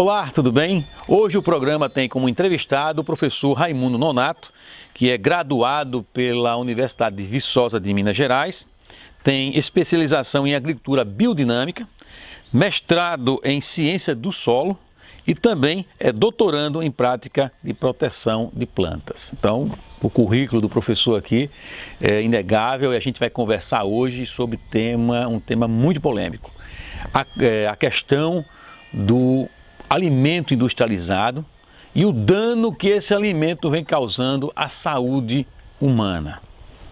Olá, tudo bem? Hoje o programa tem como entrevistado o professor Raimundo Nonato, que é graduado pela Universidade de Viçosa de Minas Gerais, tem especialização em agricultura biodinâmica, mestrado em ciência do solo e também é doutorando em prática de proteção de plantas. Então, o currículo do professor aqui é inegável e a gente vai conversar hoje sobre um tema muito polêmico. A questão do alimento industrializado e o dano que esse alimento vem causando à saúde humana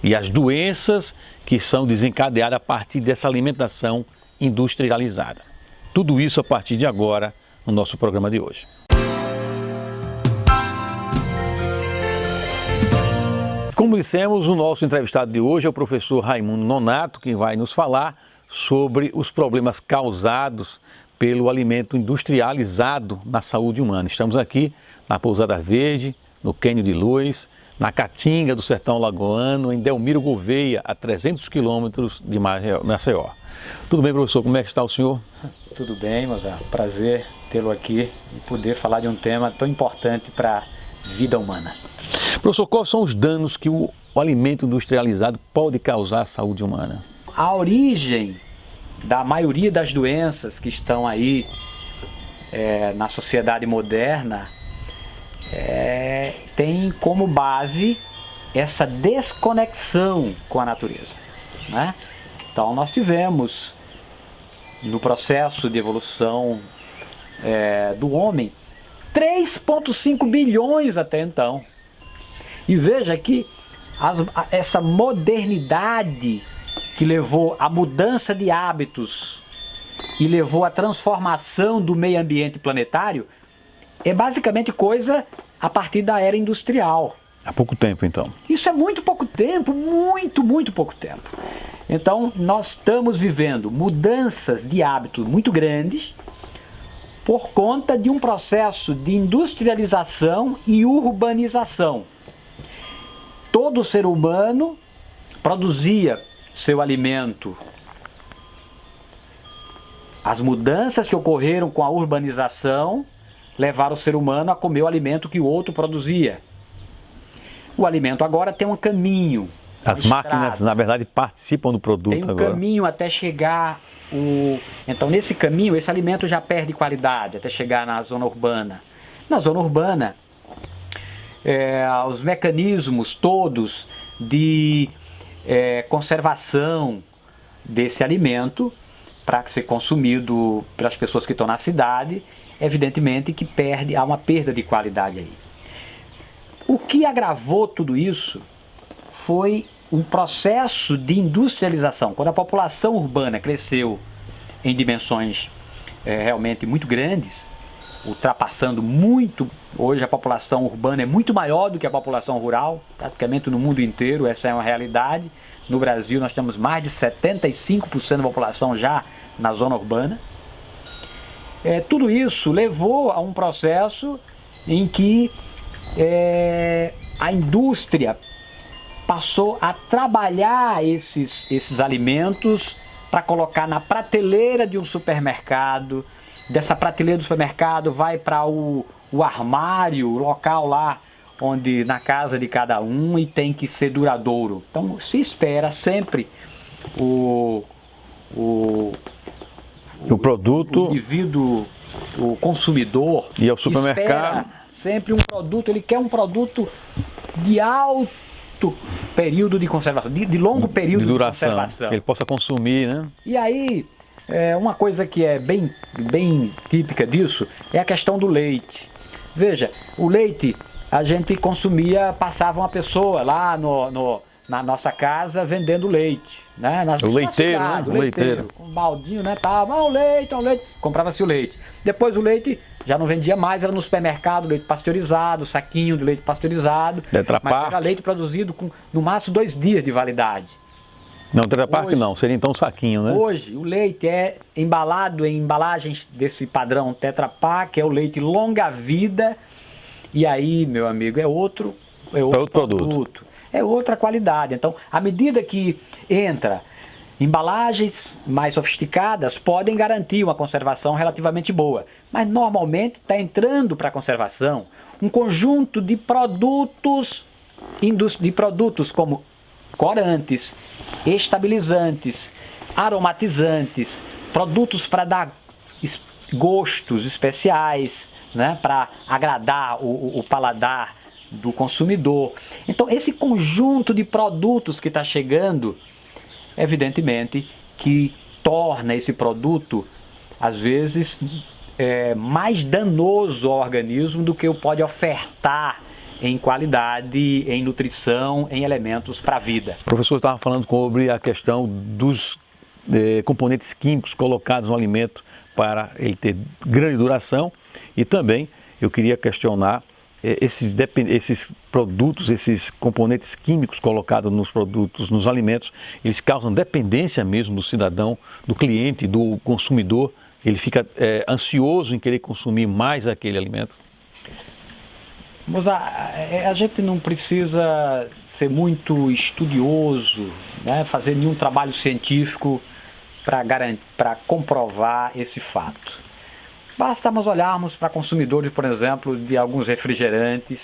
e as doenças que são desencadeadas a partir dessa alimentação industrializada. Tudo isso a partir de agora no nosso programa de hoje. Como dissemos, o nosso entrevistado de hoje é o professor Raimundo Nonato, que vai nos falar sobre os problemas causados pelo alimento industrializado na saúde humana. Estamos aqui na Pousada Verde, no Cânion de Luz, na Caatinga do Sertão Lagoano, em Delmiro Gouveia, a 300 quilômetros de Maceió. Tudo bem, professor? Como é que está o senhor? Tudo bem, Mozart. Prazer tê-lo aqui e poder falar de um tema tão importante para a vida humana. Professor, quais são os danos que o alimento industrializado pode causar à saúde humana? A origem da maioria das doenças que estão aí na sociedade moderna tem como base essa desconexão com a natureza, né? Então nós tivemos no processo de evolução do homem 3,5 bilhões até então. E veja que essa modernidade que levou à mudança de hábitos e levou à transformação do meio ambiente planetário, é basicamente coisa a partir da era industrial. Há pouco tempo, então. Isso é muito pouco tempo, muito pouco tempo. Então, nós estamos vivendo mudanças de hábitos muito grandes por conta de um processo de industrialização e urbanização. Todo ser humano produzia seu alimento. As mudanças que ocorreram com a urbanização levaram o ser humano a comer o alimento que o outro produzia. O alimento agora tem um caminho. As máquinas, na verdade, participam do produto agora. Tem um caminho até chegar Então, nesse caminho, esse alimento já perde qualidade até chegar na zona urbana. Na zona urbana, os mecanismos todos de conservação desse alimento para ser consumido pelas pessoas que estão na cidade, evidentemente que há uma perda de qualidade aí. O que agravou tudo isso foi um processo de industrialização. Quando a população urbana cresceu em dimensões realmente muito grandes, ultrapassando muito, hoje a população urbana é muito maior do que a população rural, praticamente no mundo inteiro, essa é uma realidade. No Brasil nós temos mais de 75% da população já na zona urbana. Tudo isso levou a um processo em que a indústria passou a trabalhar esses alimentos para colocar na prateleira de um supermercado. Dessa prateleira do supermercado vai para o armário, o local lá onde na casa de cada um, e tem que ser duradouro. Então se espera sempre o produto, o indivíduo, o consumidor, e ao supermercado espera sempre um produto, ele quer um produto de alto período de conservação, de longo período de duração, conservação. que ele possa consumir, né? E aí, uma coisa que é bem típica disso é a questão do leite. Veja, o leite a gente consumia, passava uma pessoa lá na nossa casa vendendo leite, né? O leiteiro, cidade, né? O leiteiro. Com um baldinho, né? Tava, o leite. Comprava-se o leite. Depois o leite já não vendia mais, era no supermercado, leite pasteurizado, saquinho de leite pasteurizado. Tetra Mas Pak. era leite produzido com, no máximo, 2 dias de validade. Não, Tetra Pak não, seria então um saquinho, né? Hoje, o leite é embalado em embalagens desse padrão Tetra Pak, é o leite longa-vida. E aí, meu amigo, é outro produto. É outra qualidade. Então, à medida que entra Embalagens mais sofisticadas podem garantir uma conservação relativamente boa, mas normalmente está entrando para a conservação um conjunto de produtos como corantes, estabilizantes, aromatizantes, produtos para dar gostos especiais, né, para agradar o paladar do consumidor. Então, esse conjunto de produtos que está chegando, evidentemente, que torna esse produto, às vezes, mais danoso ao organismo do que o pode ofertar em qualidade, em nutrição, em elementos para a vida. O professor estava falando sobre a questão dos componentes químicos colocados no alimento para ele ter grande duração, e também eu queria questionar esses produtos, esses componentes químicos colocados nos produtos, nos alimentos, eles causam dependência mesmo do cidadão, do cliente, do consumidor. Ele fica ansioso em querer consumir mais aquele alimento. Mas a gente não precisa ser muito estudioso, né, fazer nenhum trabalho científico para comprovar esse fato. Basta nós olharmos para consumidores, por exemplo, de alguns refrigerantes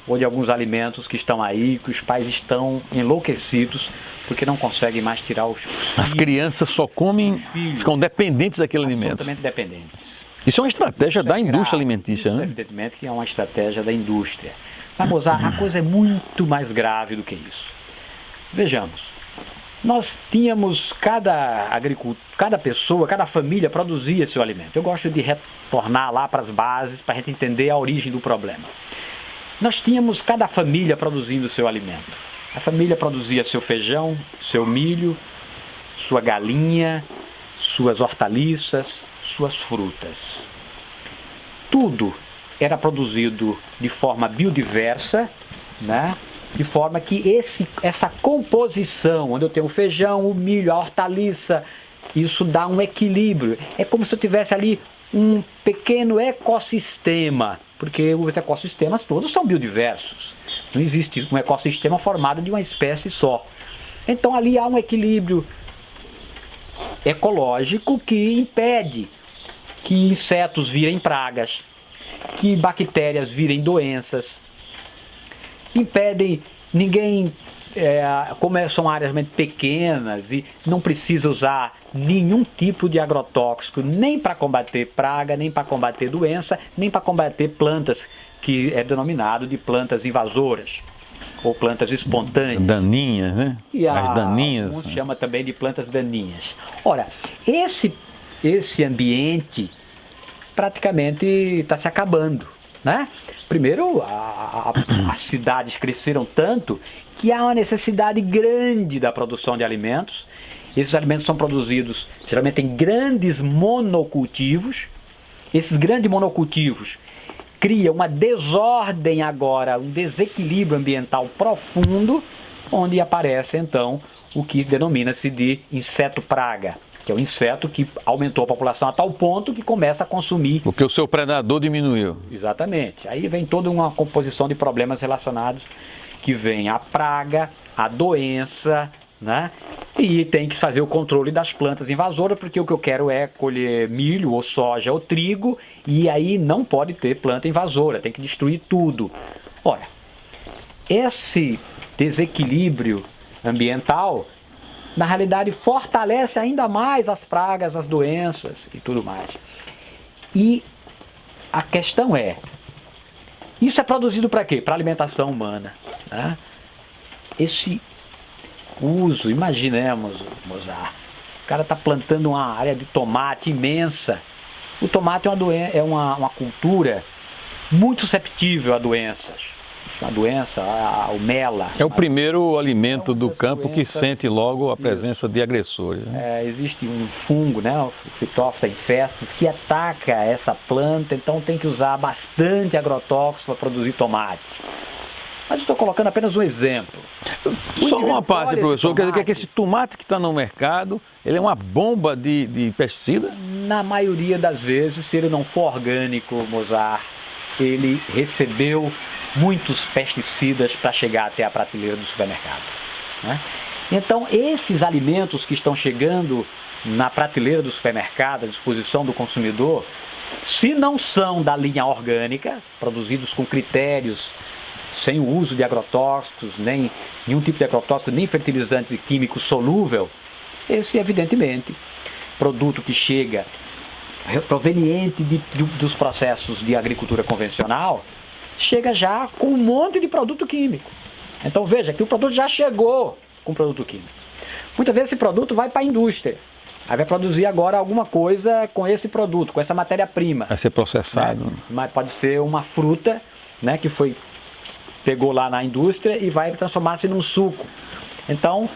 ou de alguns alimentos que estão aí, que os pais estão enlouquecidos porque não conseguem mais tirar os filhos. As crianças só comem, ficam dependentes daquele alimento. Absolutamente dependentes. Isso é uma estratégia da indústria alimentícia, né? Evidentemente que é uma estratégia da indústria. Mas, Mozart, a coisa é muito mais grave do que isso. Vejamos. Nós tínhamos, cada pessoa, cada família produzia seu alimento. Eu gosto de retornar lá para as bases para a gente entender a origem do problema. Nós tínhamos cada família produzindo seu alimento. A família produzia seu feijão, seu milho, sua galinha, suas hortaliças, suas frutas. Tudo era produzido de forma biodiversa, né? De forma que essa composição, onde eu tenho o feijão, o milho, a hortaliça, isso dá um equilíbrio. É como se eu tivesse ali um pequeno ecossistema, porque os ecossistemas todos são biodiversos. Não existe um ecossistema formado de uma espécie só. Então ali há um equilíbrio ecológico que impede que insetos virem pragas, que bactérias virem doenças, impedem ninguém, como são áreas muito pequenas e não precisa usar nenhum tipo de agrotóxico, nem para combater praga, nem para combater doença, nem para combater plantas, que é denominado de plantas invasoras, ou plantas espontâneas. Daninhas, né? As daninhas. Alguns chama também de plantas daninhas. Ora, esse ambiente praticamente está se acabando, né? Primeiro, as cidades cresceram tanto que há uma necessidade grande da produção de alimentos. Esses alimentos são produzidos geralmente em grandes monocultivos. Esses grandes monocultivos criam uma desordem agora, um desequilíbrio ambiental profundo, onde aparece então o que denomina-se de inseto-praga, que é o inseto que aumentou a população a tal ponto que começa a consumir. Porque o seu predador diminuiu. Exatamente. Aí vem toda uma composição de problemas relacionados, que vem a praga, a doença, né? E tem que fazer o controle das plantas invasoras, porque o que eu quero é colher milho ou soja ou trigo, e aí não pode ter planta invasora, tem que destruir tudo. Ora, esse desequilíbrio ambiental, na realidade, fortalece ainda mais as pragas, as doenças e tudo mais. E a questão é, isso é produzido para quê? Para alimentação humana, né? Esse uso, imaginemos, Mozart, o cara está plantando uma área de tomate imensa. O tomate é uma cultura muito susceptível a doenças. A doença, o mela. É o primeiro alimento do campo que sente logo a presença de agressores, né? Existe um fungo, né, o Phytophthora infestis, que ataca essa planta, então tem que usar bastante agrotóxico para produzir tomate. Mas eu estou colocando apenas um exemplo. Só uma parte, professor, quer dizer que esse tomate que está no mercado, ele é uma bomba de pesticida? Na maioria das vezes, se ele não for orgânico, Mozart, ele recebeu muitos pesticidas para chegar até a prateleira do supermercado, né? Então, esses alimentos que estão chegando na prateleira do supermercado, à disposição do consumidor, se não são da linha orgânica, produzidos com critérios, sem o uso de agrotóxicos, nem nenhum tipo de agrotóxico, nem fertilizante químico solúvel, esse evidentemente, produto que chega proveniente dos processos de agricultura convencional, chega já com um monte de produto químico. Então veja que o produto já chegou com produto químico. Muitas vezes esse produto vai para a indústria. Aí vai produzir agora alguma coisa com esse produto, com essa matéria-prima. Vai ser processado. Né? Mas pode ser uma fruta, né, que pegou lá na indústria e vai transformar-se num suco. Então,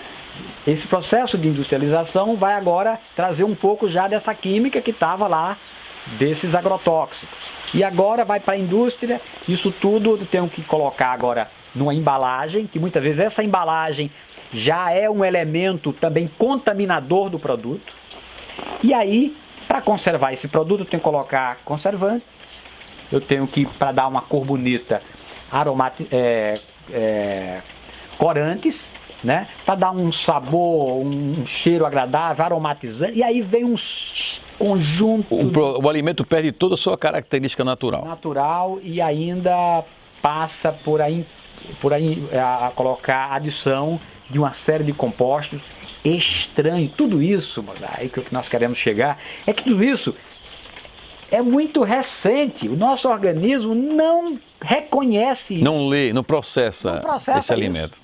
esse processo de industrialização vai agora trazer um pouco já dessa química que estava lá, desses agrotóxicos. E agora vai para a indústria, isso tudo eu tenho que colocar agora numa embalagem, que muitas vezes essa embalagem já é um elemento também contaminador do produto. E aí, para conservar esse produto, eu tenho que colocar conservantes, eu tenho que, para dar uma cor bonita, corantes, né? Para dar um sabor, um cheiro agradável, aromatizante, e aí vem um conjunto... O alimento perde toda a sua característica natural. E ainda passa por aí a colocar a adição de uma série de compostos estranhos. Tudo isso, aí que nós queremos chegar, é que tudo isso é muito recente. O nosso organismo não reconhece isso. Não lê, não processa esse alimento.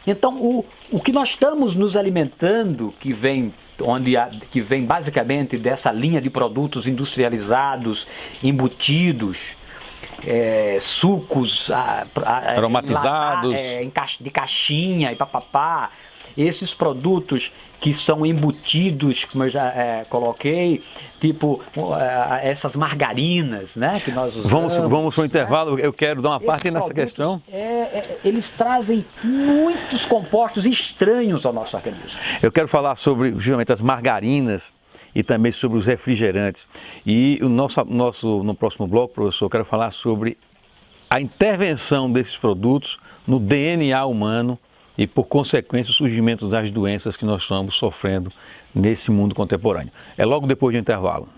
Então, o que nós estamos nos alimentando, que vem basicamente dessa linha de produtos industrializados, embutidos, sucos aromatizados, de caixinha e papapá, esses produtos que são embutidos, como eu já coloquei, tipo essas margarinas, né, que nós usamos. Vamos para o intervalo, eu quero dar uma parte nessa questão. Eles trazem muitos compostos estranhos ao nosso organismo. Eu quero falar sobre justamente as margarinas e também sobre os refrigerantes. E no próximo bloco, professor, eu quero falar sobre a intervenção desses produtos no DNA humano e, por consequência, o surgimento das doenças que nós estamos sofrendo nesse mundo contemporâneo. É logo depois do intervalo.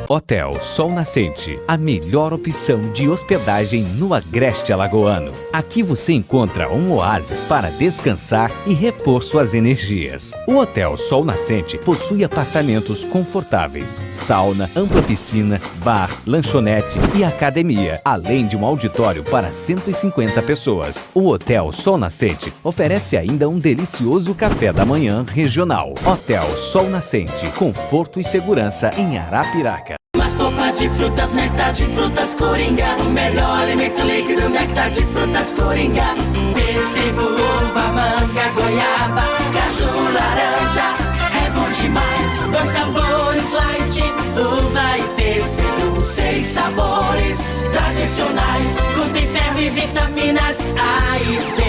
Hotel Sol Nascente, a melhor opção de hospedagem no Agreste Alagoano. Aqui você encontra um oásis para descansar e repor suas energias. O Hotel Sol Nascente possui apartamentos confortáveis, sauna, ampla piscina, bar, lanchonete e academia, além de um auditório para 150 pessoas. O Hotel Sol Nascente oferece ainda um delicioso café da manhã regional. Hotel Sol Nascente, conforto e segurança em Arapiraca. Sopa de frutas, néctar de frutas Coringa. O melhor alimento líquido, néctar de frutas Coringa. Pêssego, uva, manga, goiaba, caju, laranja. É bom demais. 2 sabores light, uva e pêssego. 6 sabores tradicionais. Contém ferro e vitaminas A e C.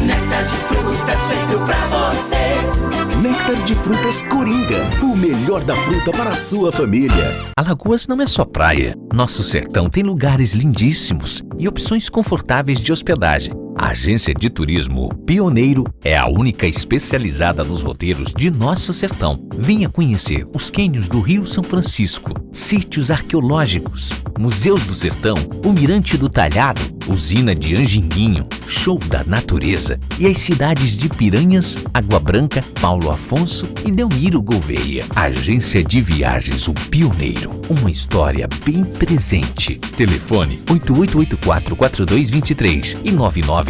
Néctar de frutas feito pra você. Néctar de frutas Coringa, o melhor da fruta para a sua família. Alagoas não é só praia. Nosso sertão tem lugares lindíssimos e opções confortáveis de hospedagem. A agência de turismo Pioneiro é a única especializada nos roteiros de nosso sertão. Venha conhecer os cânions do Rio São Francisco, sítios arqueológicos, museus do sertão, o Mirante do Talhado, usina de Anjinguinho, show da natureza e as cidades de Piranhas, Água Branca, Paulo Afonso e Delmiro Gouveia. Agência de Viagens O Pioneiro, uma história bem presente. Telefone 8884-4223 e 9919-6060.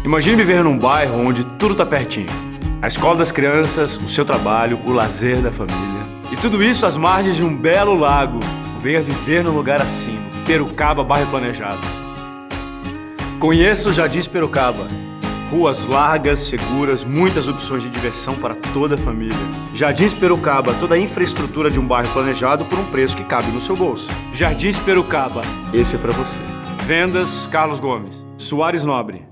Imagine viver num bairro onde tudo tá pertinho. A escola das crianças, o seu trabalho, o lazer da família. E tudo isso às margens de um belo lago. Venha viver num lugar assim. Perucaba, bairro planejado. Conheça o Jardins Perucaba. Ruas largas, seguras, muitas opções de diversão para toda a família. Jardins Perucaba, toda a infraestrutura de um bairro planejado por um preço que cabe no seu bolso. Jardins Perucaba, esse é para você. Vendas Carlos Gomes, Soares Nobre.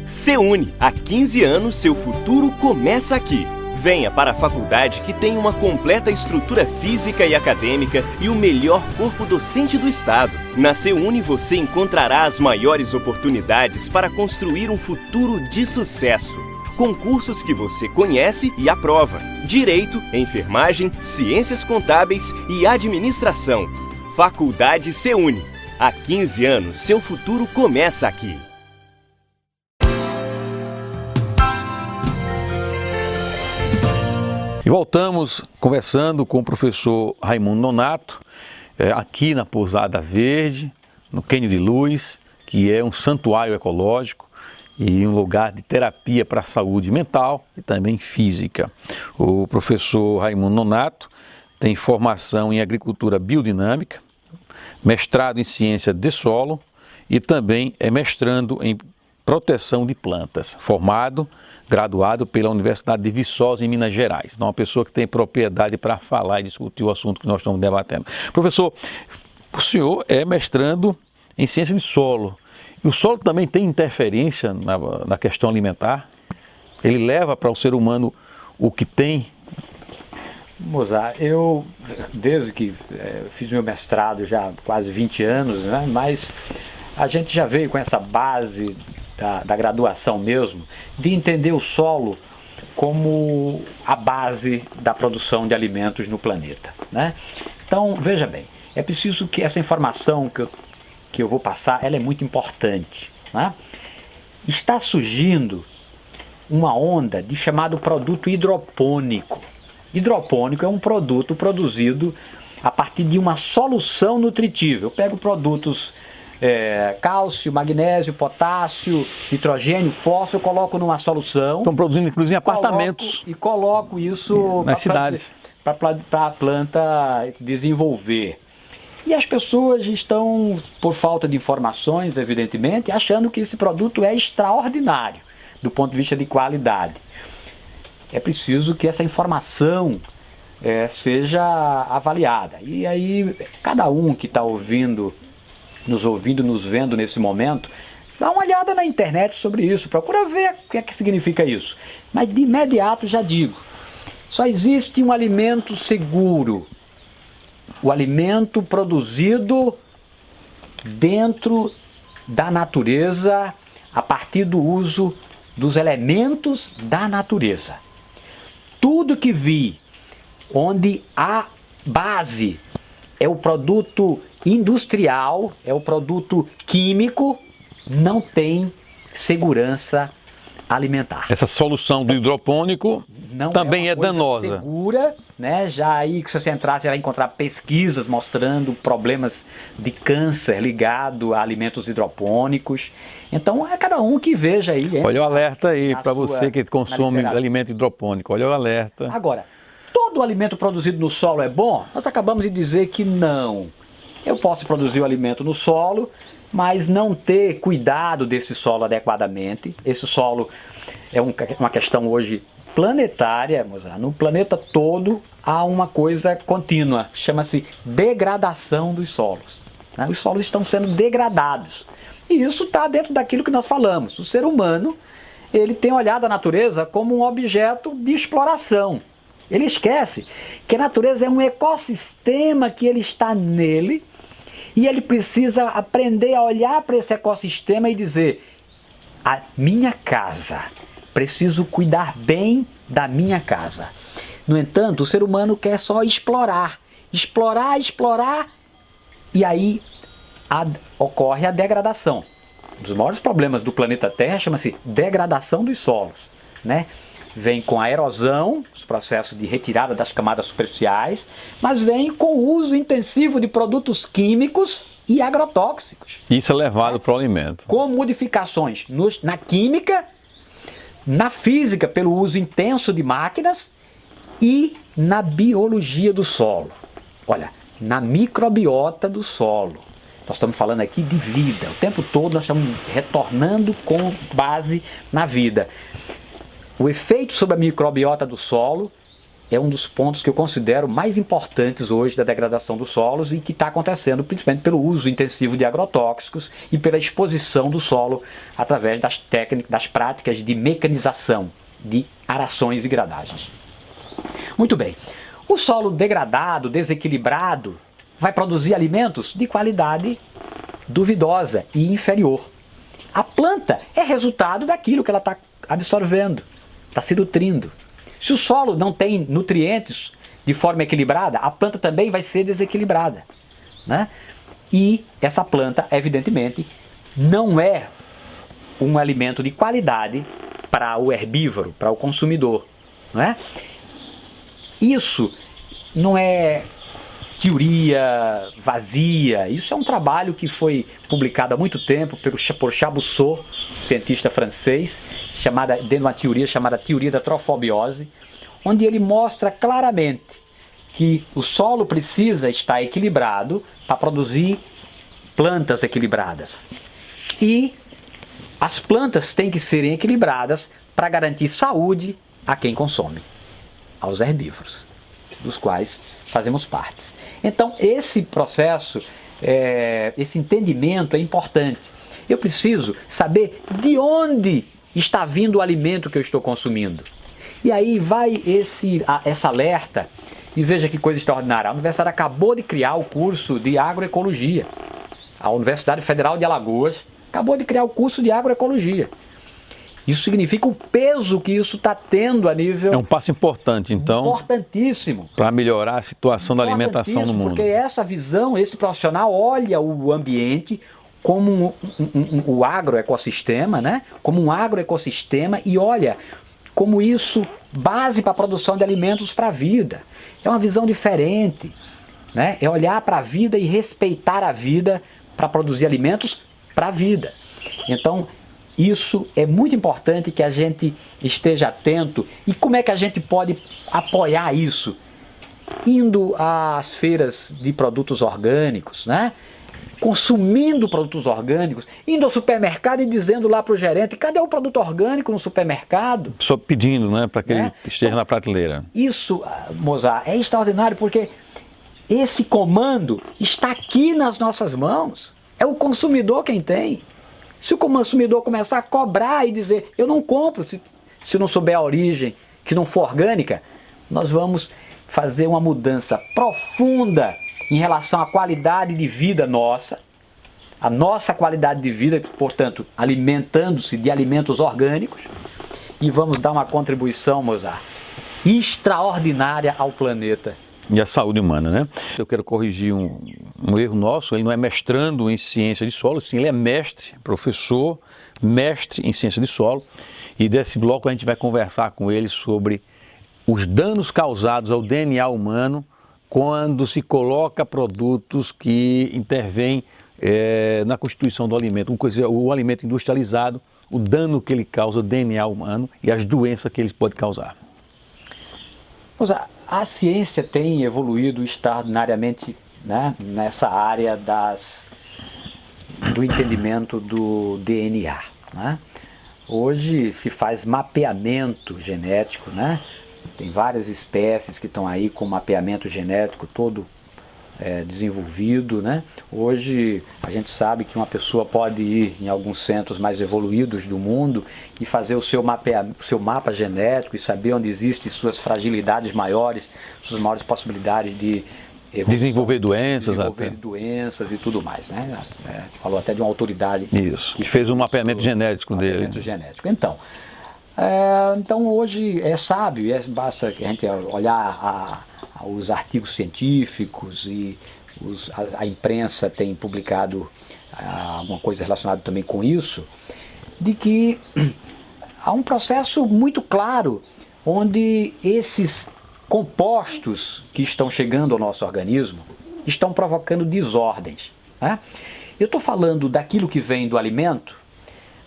Se une, há 15 anos seu futuro começa aqui. Venha para a faculdade que tem uma completa estrutura física e acadêmica e o melhor corpo docente do estado. Na CEUNI você encontrará as maiores oportunidades para construir um futuro de sucesso. Com cursos que você conhece e aprova: Direito, Enfermagem, Ciências Contábeis e Administração. Faculdade CEUNI. Há 15 anos, seu futuro começa aqui. E voltamos conversando com o professor Raimundo Nonato, aqui na Pousada Verde, no Cânion de Luz, que é um santuário ecológico e um lugar de terapia para a saúde mental e também física. O professor Raimundo Nonato tem formação em agricultura biodinâmica, mestrado em ciência de solo e também é mestrando em proteção de plantas, graduado pela Universidade de Viçosa, em Minas Gerais. Então, uma pessoa que tem propriedade para falar e discutir o assunto que nós estamos debatendo. Professor, o senhor é mestrando em ciência de solo. E o solo também tem interferência na questão alimentar? Ele leva para o ser humano o que tem? Mozart, eu, desde que fiz meu mestrado já há quase 20 anos, né, mas a gente já veio com essa base da graduação mesmo, de entender o solo como a base da produção de alimentos no planeta, né? Então, veja bem, é preciso que essa informação que eu vou passar, ela é muito importante, né? Está surgindo uma onda de chamado produto hidropônico. Hidropônico é um produto produzido a partir de uma solução nutritiva. Eu pego produtos cálcio, magnésio, potássio, nitrogênio, fósforo, eu coloco numa solução. Estão produzindo inclusive apartamentos. E coloco isso nas cidades para a planta desenvolver. E as pessoas estão, por falta de informações, evidentemente, achando que esse produto é extraordinário do ponto de vista de qualidade. É preciso que essa informação seja avaliada. E aí, cada um que está nos vendo nesse momento, dá uma olhada na internet sobre isso, procura ver o que é que significa isso. Mas de imediato já digo, só existe um alimento seguro, o alimento produzido dentro da natureza, a partir do uso dos elementos da natureza. Tudo que vi onde a base é o produto industrial, é o produto químico, não tem segurança alimentar. Essa solução do hidropônico não também é danosa. Segura, né? Já aí que se você entrar, você vai encontrar pesquisas mostrando problemas de câncer ligado a alimentos hidropônicos. Então é cada um que veja aí. Olha o alerta aí para você que consome alimento hidropônico. Olha o alerta. Agora, todo alimento produzido no solo é bom? Nós acabamos de dizer que não. Eu posso produzir o alimento no solo, mas não ter cuidado desse solo adequadamente. Esse solo é uma questão hoje planetária, no planeta todo há uma coisa contínua, chama-se degradação dos solos. Os solos estão sendo degradados. E isso está dentro daquilo que nós falamos. O ser humano, ele tem olhado a natureza como um objeto de exploração. Ele esquece que a natureza é um ecossistema que ele está nele, e ele precisa aprender a olhar para esse ecossistema e dizer: a minha casa, preciso cuidar bem da minha casa. No entanto, o ser humano quer só explorar, e aí ocorre a degradação. Um dos maiores problemas do planeta Terra chama-se degradação dos solos, né? Vem com a erosão, os processos de retirada das camadas superficiais, mas vem com o uso intensivo de produtos químicos e agrotóxicos. Isso é levado para o alimento. Com modificações na química, na física, pelo uso intenso de máquinas e na biologia do solo. Olha, na microbiota do solo. Nós estamos falando aqui de vida. O tempo todo nós estamos retornando com base na vida. O efeito sobre a microbiota do solo é um dos pontos que eu considero mais importantes hoje da degradação dos solos e que está acontecendo principalmente pelo uso intensivo de agrotóxicos e pela exposição do solo através das técnicas, das práticas de mecanização, de arações e gradagens. Muito bem. O solo degradado, desequilibrado, vai produzir alimentos de qualidade duvidosa e inferior. A planta é resultado daquilo que ela está absorvendo, está se nutrindo. Se o solo não tem nutrientes de forma equilibrada, a planta também vai ser desequilibrada, né? E essa planta, evidentemente, não é um alimento de qualidade para o herbívoro, para o consumidor, não é? Isso não é teoria vazia, isso é um trabalho que foi publicado há muito tempo por Chabousseau, cientista francês, dentro de uma teoria chamada teoria da trofobiose, onde ele mostra claramente que o solo precisa estar equilibrado para produzir plantas equilibradas. E as plantas têm que serem equilibradas para garantir saúde a quem consome, aos herbívoros, dos quais fazemos parte. Então, esse processo, esse entendimento é importante. Eu preciso saber de onde está vindo o alimento que eu estou consumindo. E aí vai essa alerta, e veja que coisa extraordinária. A Universidade acabou de criar o curso de agroecologia. A Universidade Federal de Alagoas acabou de criar o curso de agroecologia. Isso significa o peso que isso está tendo a nível... É um passo importante, então, importantíssimo, para melhorar a situação da alimentação no mundo. Porque essa visão, esse profissional olha o ambiente como o agroecossistema, né? Como um agroecossistema, e olha como isso, base para a produção de alimentos para a vida. É uma visão diferente, né? É olhar para a vida e respeitar a vida para produzir alimentos para a vida. Então, isso é muito importante que a gente esteja atento. E como é que a gente pode apoiar isso? Indo às feiras de produtos orgânicos, né? Consumindo produtos orgânicos, indo ao supermercado e dizendo lá para o gerente: cadê o produto orgânico no supermercado? Só pedindo, né, para que ele esteja na prateleira. Isso, Mozart, é extraordinário, porque esse comando está aqui nas nossas mãos. É o consumidor quem tem. Se o consumidor começar a cobrar e dizer: eu não compro se não souber a origem, que não for orgânica, nós vamos fazer uma mudança profunda em relação à qualidade de vida nossa, a nossa qualidade de vida, portanto, alimentando-se de alimentos orgânicos, e vamos dar uma contribuição, Mozart, extraordinária ao planeta. E à saúde humana, né? Eu quero corrigir um erro nosso. Ele não é mestrando em ciência de solo, sim, ele é mestre, professor, mestre em ciência de solo. E desse bloco a gente vai conversar com ele sobre os danos causados ao DNA humano quando se coloca produtos que intervêm na constituição do alimento, o alimento industrializado, o dano que ele causa ao DNA humano e as doenças que ele pode causar. A ciência tem evoluído extraordinariamente, né, nessa área do entendimento do DNA, né? Hoje se faz mapeamento genético, né? Tem várias espécies que estão aí com mapeamento genético todo desenvolvido, né? Hoje a gente sabe que uma pessoa pode ir em alguns centros mais evoluídos do mundo e fazer o seu mapa genético e saber onde existem suas fragilidades maiores, suas maiores possibilidades de desenvolver doenças, e tudo mais, né? Falou até de uma autoridade. Isso, que fez um mapeamento genético dele. Então hoje é sábio, basta a gente olhar os artigos científicos e a imprensa tem publicado alguma coisa relacionada também com isso, de que há um processo muito claro onde esses compostos que estão chegando ao nosso organismo estão provocando desordens, né? Eu estou falando daquilo que vem do alimento,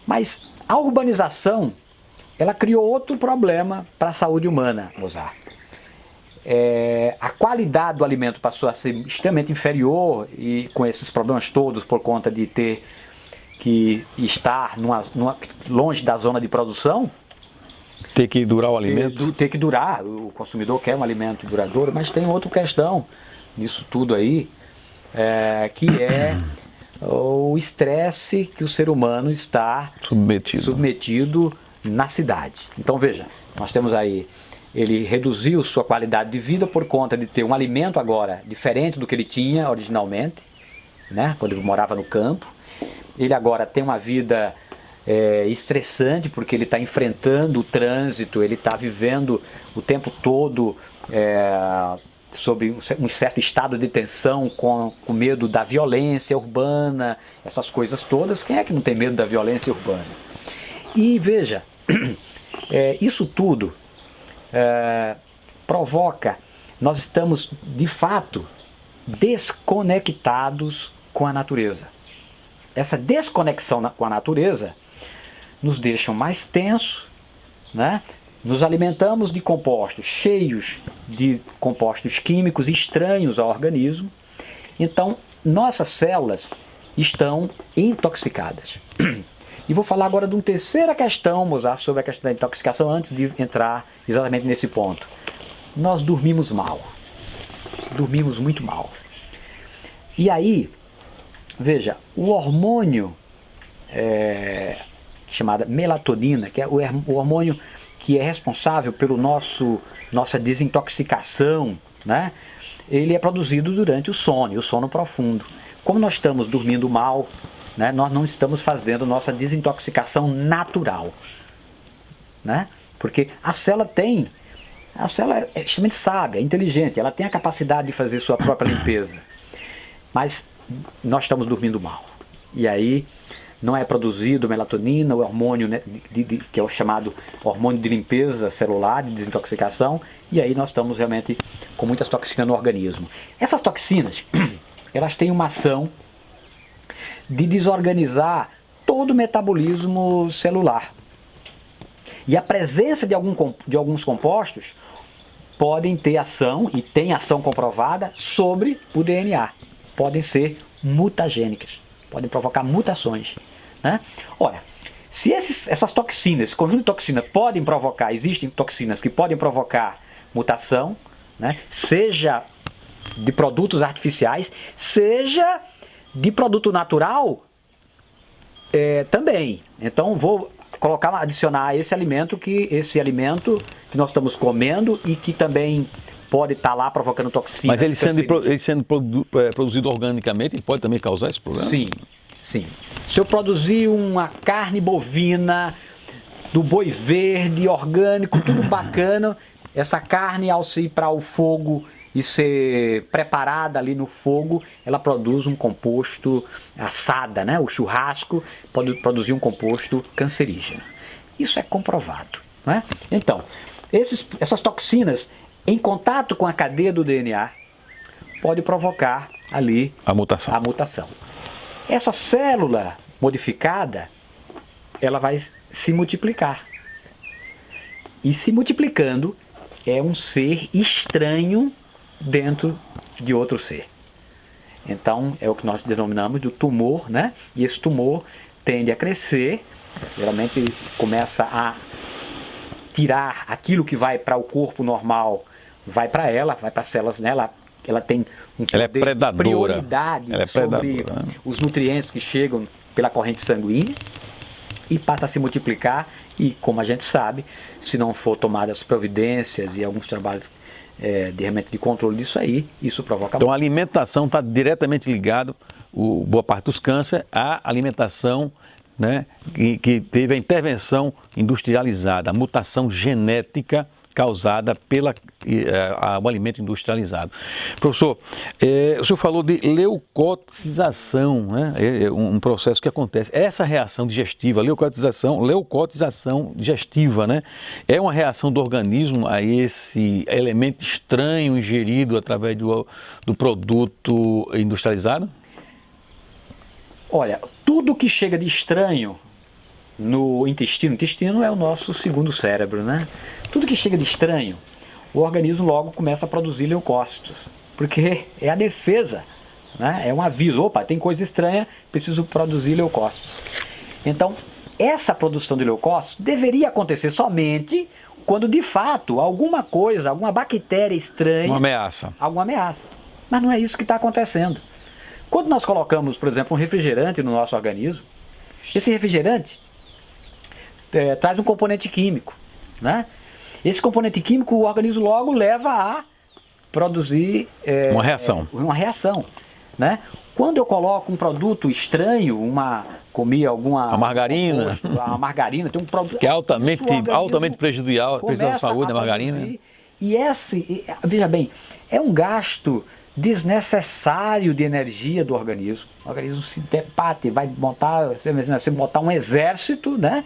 mas a urbanização ela criou outro problema para a saúde humana, Mozart. A qualidade do alimento passou a ser extremamente inferior, e com esses problemas todos por conta de ter que estar longe da zona de produção. Ter que durar o alimento? Ter que durar. O consumidor quer um alimento duradouro, mas tem outra questão nisso tudo aí, que é o estresse que o ser humano está submetido na cidade. Então veja, nós temos aí ele reduziu sua qualidade de vida por conta de ter um alimento agora diferente do que ele tinha originalmente, né, quando ele morava no campo. Ele agora tem uma vida estressante, porque ele está enfrentando o trânsito, ele está vivendo o tempo todo sob um certo estado de tensão, com medo da violência urbana, essas coisas todas. Quem é que não tem medo da violência urbana? E veja, isso tudo provoca, nós estamos de fato desconectados com a natureza. Essa desconexão com a natureza nos deixa mais tensos, né? Nos alimentamos de compostos cheios de compostos químicos estranhos ao organismo. Então, nossas células estão intoxicadas. E vou falar agora de uma terceira questão, Mozart, sobre a questão da intoxicação, antes de entrar exatamente nesse ponto. Nós dormimos mal. Dormimos muito mal. E aí, veja, o hormônio chamado melatonina, que é o hormônio que é responsável pelo nossa desintoxicação, né? Ele é produzido durante o sono profundo. Como nós estamos dormindo mal, né, nós não estamos fazendo nossa desintoxicação natural, né? Porque a célula é extremamente sábia, é inteligente, ela tem a capacidade de fazer sua própria limpeza, mas nós estamos dormindo mal. E aí não é produzido melatonina, o hormônio, né, que é o chamado hormônio de limpeza celular, de desintoxicação, e aí nós estamos realmente com muitas toxinas no organismo. Essas toxinas, elas têm uma ação de desorganizar todo o metabolismo celular. E a presença de alguns compostos podem ter ação, e tem ação comprovada, sobre o DNA. Podem ser mutagênicas, podem provocar mutações, né? Ora, se essas toxinas, esse conjunto de toxinas podem provocar, existem toxinas que podem provocar mutação, né? Seja de produtos artificiais, seja de produto natural também. Então vou adicionar esse alimento que nós estamos comendo e que também pode estar lá provocando toxinas. Mas ele sendo produzido organicamente, ele pode também causar esse problema? Sim, sim. Se eu produzir uma carne bovina do boi verde, orgânico, tudo bacana, essa carne, ao se ir para o fogo e ser preparada ali no fogo, ela produz um composto assada, né? O churrasco pode produzir um composto cancerígeno. Isso é comprovado, né? Então, essas toxinas em contato com a cadeia do DNA pode provocar ali a mutação. Essa célula modificada, ela vai se multiplicar. E se multiplicando, é um ser estranho dentro de outro ser. Então é o que nós denominamos de tumor, né? E esse tumor tende a crescer, geralmente começa a tirar aquilo que vai para o corpo normal, vai para as células, né? Ela tem um poder de prioridade sobre os nutrientes que chegam pela corrente sanguínea e passa a se multiplicar. E como a gente sabe, se não for tomadas providências e alguns trabalhos de controle disso aí, isso provoca... Então a alimentação está diretamente ligado, boa parte dos cânceres, à alimentação, né, que teve a intervenção industrializada, a mutação genética causada pelo alimento industrializado. Professor, o senhor falou de leucotização, né? É um processo que acontece. Essa reação digestiva, leucotização digestiva, né? É uma reação do organismo a esse elemento estranho ingerido através do produto industrializado? Olha, tudo que chega de estranho no intestino, o intestino é o nosso segundo cérebro, né? Tudo que chega de estranho, o organismo logo começa a produzir leucócitos, porque é a defesa, né? É um aviso, opa, tem coisa estranha, preciso produzir leucócitos. Então, essa produção de leucócitos deveria acontecer somente quando de fato alguma coisa, alguma bactéria estranha... Alguma ameaça. Mas não é isso que está acontecendo. Quando nós colocamos, por exemplo, um refrigerante no nosso organismo, esse refrigerante traz um componente químico, né? Esse componente químico, o organismo logo leva a produzir uma reação. Uma reação, né? Quando eu coloco um produto estranho, comi alguma... A margarina. A margarina tem um produto... Que é altamente prejudicial à saúde, a margarina. E veja bem, é um gasto desnecessário de energia do organismo. O organismo se debate, vai montar, você botar um exército, né,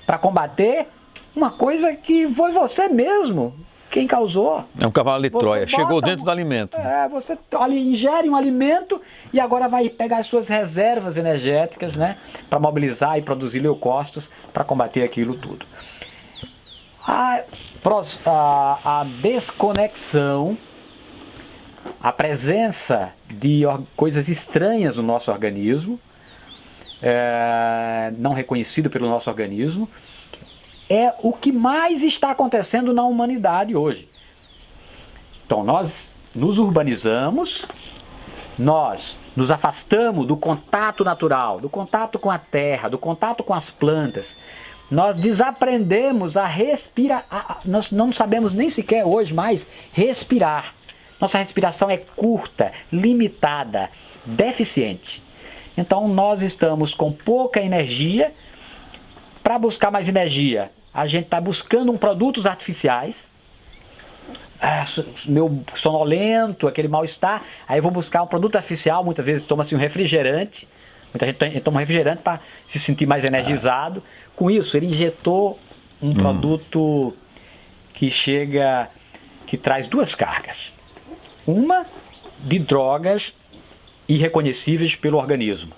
para combater uma coisa que foi você mesmo quem causou. É um cavalo de Troia, chegou dentro do alimento. Você ingere um alimento e agora vai pegar as suas reservas energéticas, né, para mobilizar e produzir leucócitos para combater aquilo tudo. A desconexão, a presença de coisas estranhas no nosso organismo, não reconhecido pelo nosso organismo, é o que mais está acontecendo na humanidade hoje. Então, nós nos urbanizamos, nós nos afastamos do contato natural, do contato com a terra, do contato com as plantas. Nós desaprendemos a respirar, nós não sabemos nem sequer hoje mais respirar. Nossa respiração é curta, limitada, deficiente. Então nós estamos com pouca energia. Para buscar mais energia, a gente está buscando produtos artificiais. Meu sonolento, aquele mal-estar, aí eu vou buscar um produto artificial, muitas vezes toma-se um refrigerante. Muita gente toma um refrigerante para se sentir mais energizado. Com isso, ele injetou um produto que traz duas cargas. Uma de drogas irreconhecíveis pelo organismo.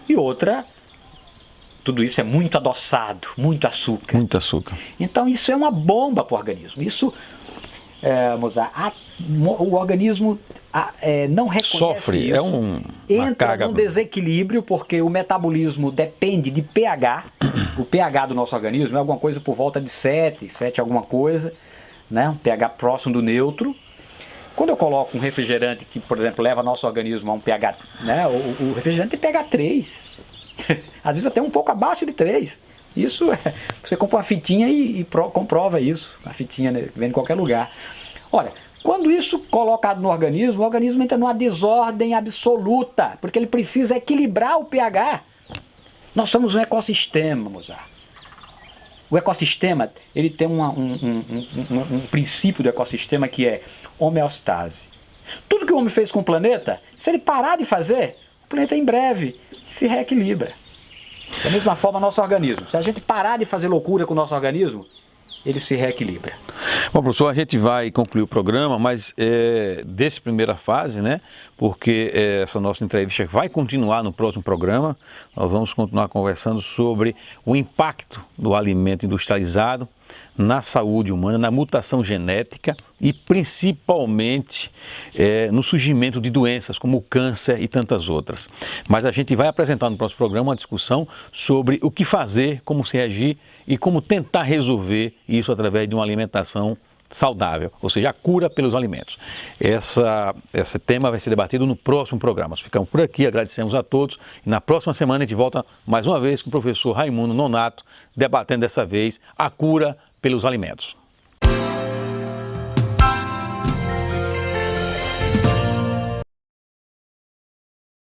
E outra, tudo isso é muito adoçado, muito açúcar. Muito açúcar. Então isso é uma bomba para o organismo. Isso, o organismo não reconhece sofre, isso. Entra num desequilíbrio porque o metabolismo depende de pH. O pH do nosso organismo é alguma coisa por volta de 7 alguma coisa, né? Um pH próximo do neutro. Quando eu coloco um refrigerante que, por exemplo, leva nosso organismo a um pH, né? O refrigerante tem pH 3. Às vezes até um pouco abaixo de 3. Isso você compra uma fitinha e comprova isso. A fitinha, né, vem em qualquer lugar. Olha, quando isso colocado no organismo, o organismo entra numa desordem absoluta, porque ele precisa equilibrar o pH. Nós somos um ecossistema, Mozart. O ecossistema, ele tem um princípio do ecossistema que é homeostase. Tudo que o homem fez com o planeta, se ele parar de fazer, o planeta em breve se reequilibra. Da mesma forma, nosso organismo. Se a gente parar de fazer loucura com o nosso organismo, ele se reequilibra. Bom, professor, a gente vai concluir o programa, mas dessa primeira fase, né? Porque essa nossa entrevista vai continuar no próximo programa. Nós vamos continuar conversando sobre o impacto do alimento industrializado na saúde humana, na mutação genética e principalmente no surgimento de doenças como o câncer e tantas outras. Mas a gente vai apresentar no próximo programa uma discussão sobre o que fazer, como se reagir e como tentar resolver isso através de uma alimentação saudável, ou seja, a cura pelos alimentos. Esse tema vai ser debatido no próximo programa. Nós ficamos por aqui, agradecemos a todos e na próxima semana a gente volta mais uma vez com o professor Raimundo Nonato, debatendo dessa vez a cura pelos alimentos.